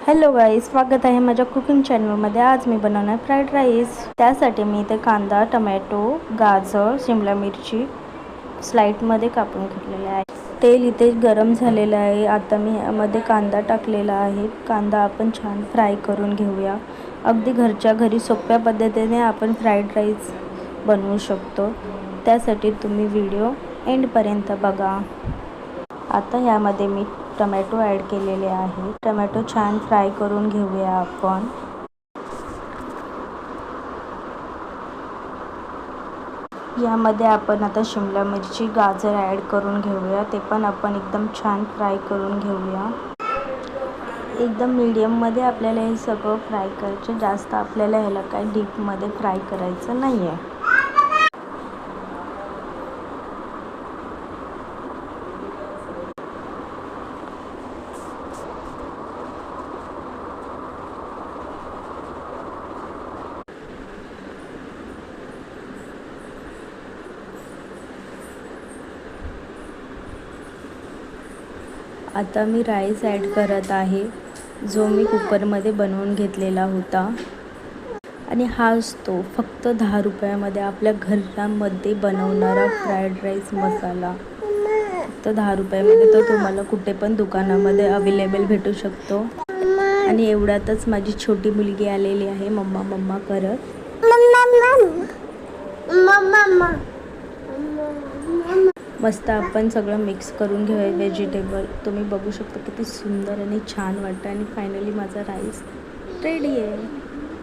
Hello guys, स्वागत आहे माझ्या कुकिंग चॅनलमध्ये. आज मी बनवणार फ्राईड राईस. त्यासाठी मी इथे कांदा, टमॅटो, गाजर, शिमला मिरची स्लाइडमध्ये कापून घेतलेले आहे. तेल इथे गरम झालेलं आहे. आता मी यामध्ये कांदा टाकलेला आहे. कांदा आपण छान फ्राय करून घेऊया. अगदी घरच्या घरी सोप्या पद्धतीने आपण फ्राईड राईस बनवू शकतो. त्यासाठी तुम्ही व्हिडिओ एंडपर्यंत बघा. आता ह्यामध्ये मी टमॅटो ॲड केलेले आहे. टमॅटो छान फ्राय करून घेऊया आपण. यामध्ये आपण आता शिमला मिरची, गाजर ॲड करून घेऊया. ते पण आपण एकदम छान फ्राय करून घेऊया. एकदम मीडियममध्ये आपल्याला हे सगळं फ्राय करायचं. जास्त आपल्याला ह्याला काय डीपमध्ये फ्राय करायचं नाही आहे. आता मी राईस ॲड करत आहे, जो मी कुकरमध्ये बनवून घेतलेला होता. आणि हा असतो फक्त 10 रुपयामध्ये आपल्या घरामध्ये बनवणारा फ्राईड राईस मसाला. फक्त 10 रुपयामध्ये तो तुम्हाला कुठे पण दुकानामध्ये अवेलेबल भेटू शकतो. आणि एवढ्यातच माझी छोटी मुलगी आलेली आहे मम्मा मम्मा करत. मस्त आपण सगळं मिक्स करून घेऊया व्हेजिटेबल. तुम्ही बघू शकता किती सुंदर आणि छान वाटतं. आणि फायनली माझा राईस रेडी आहे.